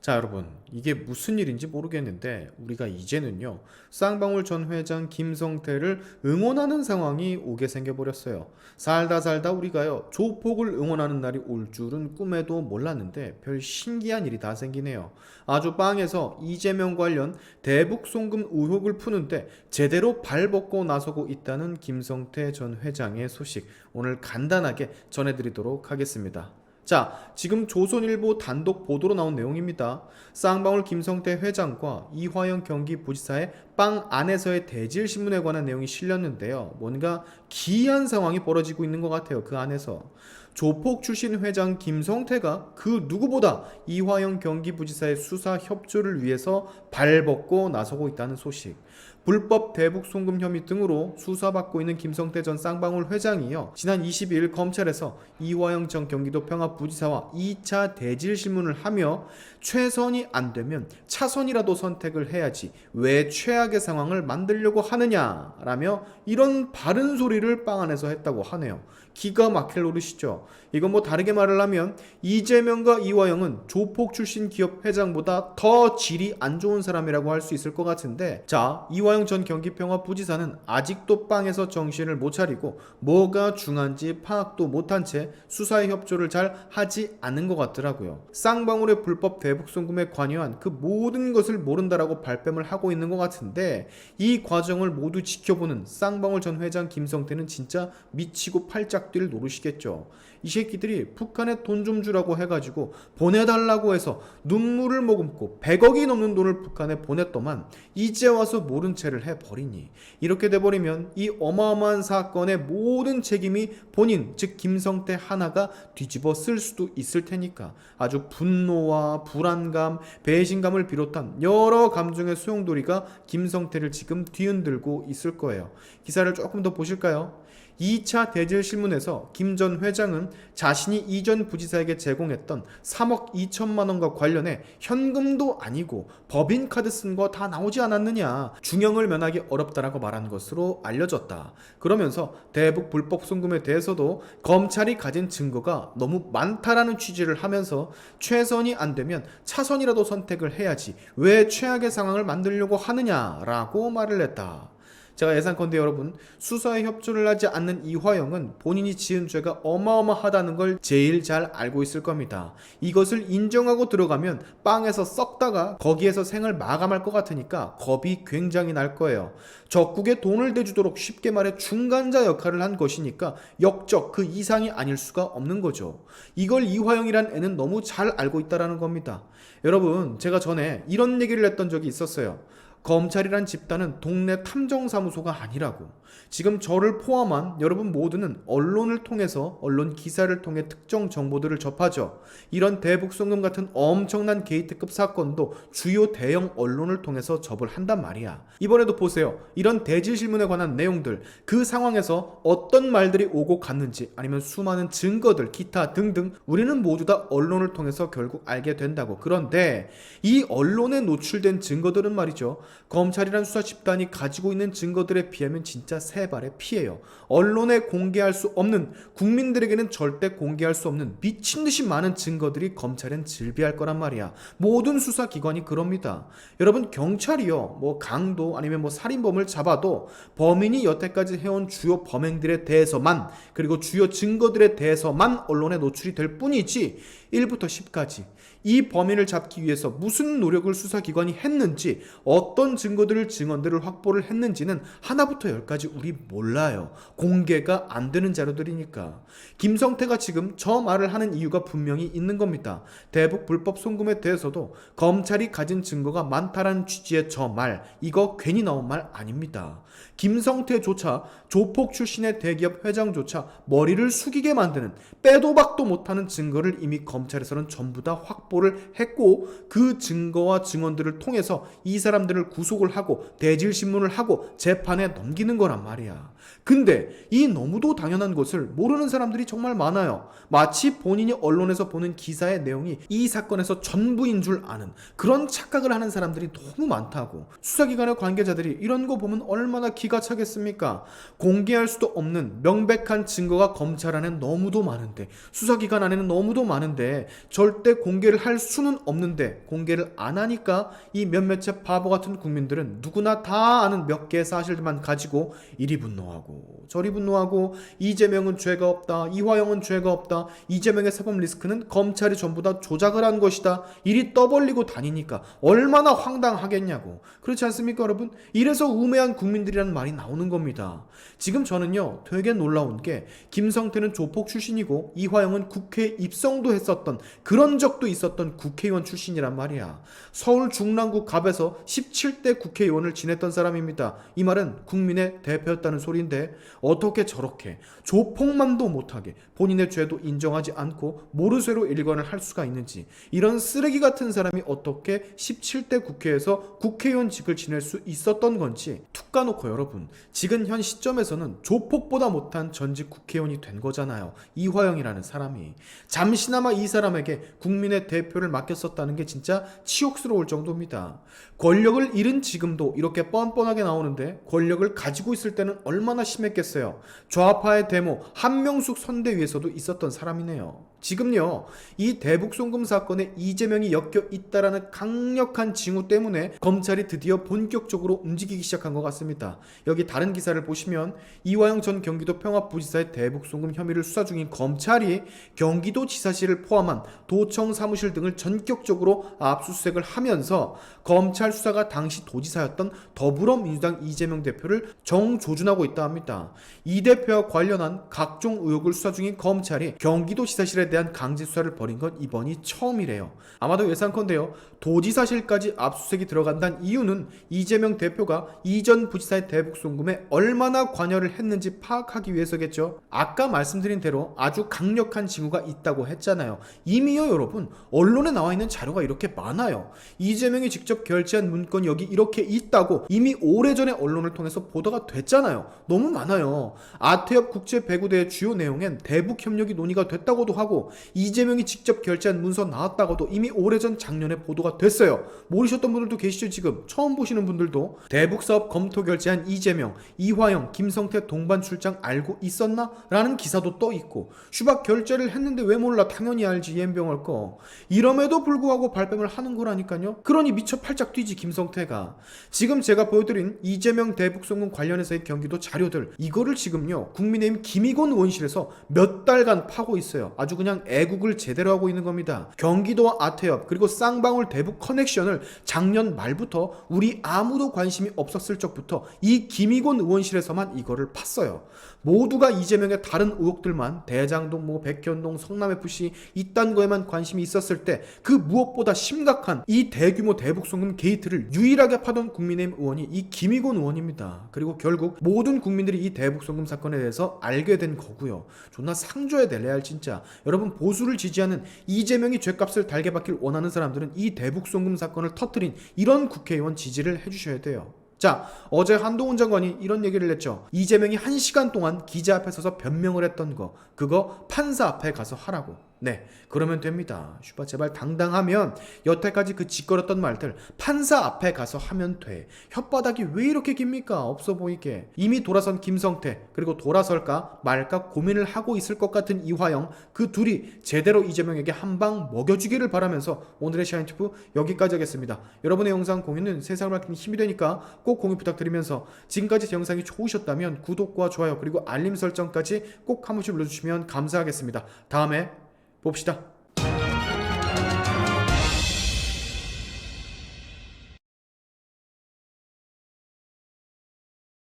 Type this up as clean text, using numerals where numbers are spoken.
자, 여러분, 이게 무슨 일인지 모르겠는데 우리가 이제는요, 쌍방울 전 회장 김성태를 응원하는 상황이 오게 생겨버렸어요. 살다 살다 우리가요, 조폭을 응원하는 날이 올 줄은 꿈에도 몰랐는데 별 신기한 일이 다 생기네요. 아주 빵에서 이재명 관련 대북 송금 의혹을 푸는데 제대로 발벗고 나서고 있다는 김성태 전 회장의 소식, 오늘 간단하게 전해드리도록 하겠습니다. 자, 지금 조선일보 단독 보도로 나온 내용입니다. 쌍방울 김성태 회장과 이화영 경기부지사의 빵 안에서의 대질신문에 관한 내용이 실렸는데요. 뭔가 기이한 상황이 벌어지고 있는 것 같아요. 그 안에서. 조폭 출신 회장 김성태가 그 누구보다 이화영 경기부지사의 수사 협조를 위해서 발벗고 나서고 있다는 소식. 불법 대북 송금 혐의 등으로 수사받고 있는 김성태 전 쌍방울 회장이요, 지난 22일 검찰에서 이화영 전 경기도 평화부지사와 2차 대질 신문을 하며 최선이 안 되면 차선이라도 선택을 해야지 왜 최악의 상황을 만들려고 하느냐라며 이런 바른 소리를 빵 안에서 했다고 하네요. 기가 막힐 노릇이죠. 이건 뭐 다르게 말을 하면 이재명과 이화영은 조폭 출신 기업 회장보다 더 질이 안 좋은 사람이라고 할 수 있을 것 같은데, 자, 이화영 전 경기평화부지사는 아직도 빵에서 정신을 못 차리고 뭐가 중요한지 파악도 못한 채 수사에 협조를 잘 하지 않은 것 같더라고요. 쌍방울의 불법 대북 송금에 관여한 그 모든 것을 모른다라고 발뺌을 하고 있는 것 같은데, 이 과정을 모두 지켜보는 쌍방울 전 회장 김성태는 진짜 미치고 팔짝 뛸 노릇이겠죠. 이 새끼들이 북한에 돈 좀 주라고 해가지고 보내달라고 해서 눈물을 머금고 100억이 넘는 돈을 북한에 보냈더만 이제 와서 모른 채를 해버리니, 이렇게 돼버리면 이 어마어마한 사건의 모든 책임이 본인, 즉 김성태 하나가 뒤집어 쓸 수도 있을 테니까 아주 분노와 불안감, 배신감을 비롯한 여러 감정의 소용돌이가 김성태를 지금 뒤흔들고 있을 거예요. 기사를 조금 더 보실까요? 2차 대질신문에서 김 전 회장은 자신이 이전 부지사에게 제공했던 3억 2천만 원과 관련해 현금도 아니고 법인카드 쓴 거 다 나오지 않았느냐, 중형을 면하기 어렵다라고 말한 것으로 알려졌다. 그러면서 대북 불법 송금에 대해서도 검찰이 가진 증거가 너무 많다라는 취지를 하면서 최선이 안 되면 차선이라도 선택을 해야지 왜 최악의 상황을 만들려고 하느냐라고 말을 했다. 제가 예상컨대 여러분, 수사에 협조를 하지 않는 이화영은 본인이 지은 죄가 어마어마하다는 걸 제일 잘 알고 있을 겁니다. 이것을 인정하고 들어가면 빵에서 썩다가 거기에서 생을 마감할 것 같으니까 겁이 굉장히 날 거예요. 적국에 돈을 대주도록 쉽게 말해 중간자 역할을 한 것이니까 역적 그 이상이 아닐 수가 없는 거죠. 이걸 이화영이란 애는 너무 잘 알고 있다라는 겁니다. 여러분, 제가 전에 이런 얘기를 했던 적이 있었어요. 검찰이란 집단은 동네 탐정사무소가 아니라고. 지금 저를 포함한 여러분 모두는 언론을 통해서, 언론 기사를 통해 특정 정보들을 접하죠. 이런 대북 송금 같은 엄청난 게이트급 사건도 주요 대형 언론을 통해서 접을 한단 말이야. 이번에도 보세요. 이런 대질신문에 관한 내용들, 그 상황에서 어떤 말들이 오고 갔는지, 아니면 수많은 증거들, 기타 등등 우리는 모두 다 언론을 통해서 결국 알게 된다고. 그런데 이 언론에 노출된 증거들은 말이죠, 검찰이란 수사 집단이 가지고 있는 증거들에 비하면 진짜 세 발의 피해요. 언론에 공개할 수 없는, 국민들에게는 절대 공개할 수 없는 미친듯이 많은 증거들이 검찰엔 즐비할 거란 말이야. 모든 수사기관이 그럽니다. 여러분, 경찰이요, 뭐 강도 아니면 뭐 살인범을 잡아도 범인이 여태까지 해온 주요 범행들에 대해서만, 그리고 주요 증거들에 대해서만 언론에 노출이 될 뿐이지 1부터 10까지 이 범인을 잡기 위해서 무슨 노력을 수사기관이 했는지, 어떤 증거들을, 증언들을 확보를 했는지는 하나부터 열까지 우리 몰라요. 공개가 안 되는 자료들이니까. 김성태가 지금 저 말을 하는 이유가 분명히 있는 겁니다. 대북 불법 송금에 대해서도 검찰이 가진 증거가 많다라는 취지의 저 말, 이거 괜히 나온 말 아닙니다. 김성태조차, 조폭 출신의 대기업 회장조차 머리를 숙이게 만드는, 빼도 박도 못하는 증거를 이미 검찰에서는 전부 다 확보를 했고, 그 증거와 증언들을 통해서 이 사람들을 구속을 하고 대질신문을 하고 재판에 넘기는 거란 말이야. 근데 이 너무도 당연한 것을 모르는 사람들이 정말 많아요. 마치 본인이 언론에서 보는 기사의 내용이 이 사건에서 전부인 줄 아는 그런 착각을 하는 사람들이 너무 많다고. 수사기관의 관계자들이 이런 거 보면 얼마나 기가 차겠습니까? 공개할 수도 없는 명백한 증거가 검찰 안에 너무도 많은데, 수사기관 안에는 너무도 많은데 절대 공개를 할 수는 없는데 공개를 안 하니까 이 몇몇의 바보 같은 국민들은 누구나 다 아는 몇 개의 사실들만 가지고 이리 분노하고 저리 분노하고 이재명은 죄가 없다, 이화영은 죄가 없다, 이재명의 사법 리스크는 검찰이 전부 다 조작을 한 것이다, 이리 떠벌리고 다니니까 얼마나 황당하겠냐고. 그렇지 않습니까 여러분? 이래서 우매한 국민들이라는 말이 나오는 겁니다. 지금 저는요 되게 놀라운 게 김성태는 조폭 출신이고 이화영은 국회에 입성도 했었던, 그런 적도 있었던 국회의원 출신이란 말이야. 서울 중랑구 갑에서 17대 국회의원을 지냈던 사람입니다. 이 말은 국민의 대표였다는 소리인데 어떻게 저렇게 조폭만도 못하게 본인의 죄도 인정하지 않고 모르쇠로 일관을 할 수가 있는지, 이런 쓰레기 같은 사람이 어떻게 17대 국회에서 국회의원직을 지낼 수 있었던 건지 툭 까놓고 여러분, 지금 현 시점에서는 조폭보다 못한 전직 국회의원이 된 거잖아요. 이화영이라는 사람이. 잠시나마 이 사람에게 국민의 대표를 맡겼었다는 게 진짜 치욕스러울 정도입니다. 권력을 잃은 지금도 이렇게 뻔뻔하게 나오는데 권력을 가지고 있을 때는 얼마나 심했겠어요. 좌파의 데모 한명숙 선대위에서도 있었던 사람이네요. 지금요 이 대북송금 사건에 이재명이 엮여 있다라는 강력한 징후 때문에 검찰이 드디어 본격적으로 움직이기 시작한 것 같습니다. 여기 다른 기사를 보시면 이화영 전 경기도 평화부지사의 대북송금 혐의를 수사 중인 검찰이 경기도지사실을 포함한 도청 사무실 등을 전격적으로 압수수색을 하면서 검찰 수사가 당시 도지사였던 더불어민주당 이재명 대표를 정조준하고 있다 합니다. 이 대표와 관련한 각종 의혹을 수사 중인 검찰이 경기도지사실에 대한 강제 수사를 벌인 건 이번이 처음이래요. 아마도 예상컨대요 도지사실까지 압수수색이 들어간다는 이유는 이재명 대표가 이전 부지사의 대북송금에 얼마나 관여를 했는지 파악하기 위해서겠죠. 아까 말씀드린 대로 아주 강력한 징후가 있다고 했잖아요. 이미요 여러분, 언론에 나와 있는 자료가 이렇게 많아요. 이재명이 직접 결제한 문건이 여기 이렇게 있다고 이미 오래전에 언론을 통해서 보도가 됐잖아요. 너무 많아요. 아태엽 국제배구대회 주요 내용엔 대북협력이 논의가 됐다고도 하고 이재명이 직접 결제한 문서 나왔다고도 이미 오래전 작년에 보도가 됐어요. 모르셨던 분들도 계시죠. 지금 처음 보시는 분들도. 대북사업 검토 결제한 이재명, 이화영, 김성태 동반 출장 알고 있었나? 라는 기사도 떠 있고, 슈박 결제를 했는데 왜 몰라? 당연히 알지 옌병할 거. 이럼에도 불구하고 발뺌을 하는 거라니까요. 그러니 미쳐 팔짝 뛰지 김성태가. 지금 제가 보여드린 이재명 대북송금 관련해서의 경기도 자료들, 이거를 지금요 국민의힘 김의곤 의원실에서 몇 달간 파고 있어요. 아주 그냥 애국을 제대로 하고 있는 겁니다. 경기도와 아태엽 그리고 쌍방울 대북 커넥션을 작년 말부터 우리 아무도 관심이 없었을 적부터 이 김의곤 의원실에서만 이거를 팠어요. 모두가 이재명의 다른 의혹들만, 대장동, 백현동, 성남FC 이딴 거에만 관심이 있었을 때 그 무엇보다 심각한 이 대규모 대북송금 게이트를 유일하게 파던 국민의힘 의원이 이 김의곤 의원입니다. 그리고 결국 모든 국민들이 이 대북송금 사건에 대해서 알게 된 거고요. 존나 상줘야 돼 레알 진짜. 여러분, 보수를 지지하는 이재명이 죗값을 달게 받길 원하는 사람들은 이 대북송금 사건을 터뜨린 이런 국회의원 지지를 해주셔야 돼요. 자, 어제 한동훈 장관이 이런 얘기를 했죠. 이재명이 1시간 동안 기자 앞에 서서 변명을 했던 거, 그거 판사 앞에 가서 하라고. 네, 그러면 됩니다. 슈바 제발 당당하면 여태까지 그 짓거렸던 말들 판사 앞에 가서 하면 돼. 혓바닥이 왜 이렇게 깁니까? 없어 보이게. 이미 돌아선 김성태, 그리고 돌아설까 말까 고민을 하고 있을 것 같은 이화영, 그 둘이 제대로 이재명에게 한 방 먹여주기를 바라면서 오늘의 샤인튜브 여기까지 하겠습니다. 여러분의 영상 공유는 세상을 밝히는 힘이 되니까 꼭 공유 부탁드리면서, 지금까지 제 영상이 좋으셨다면 구독과 좋아요 그리고 알림 설정까지 꼭 한 번씩 눌러주시면 감사하겠습니다. 다음에 봅시다.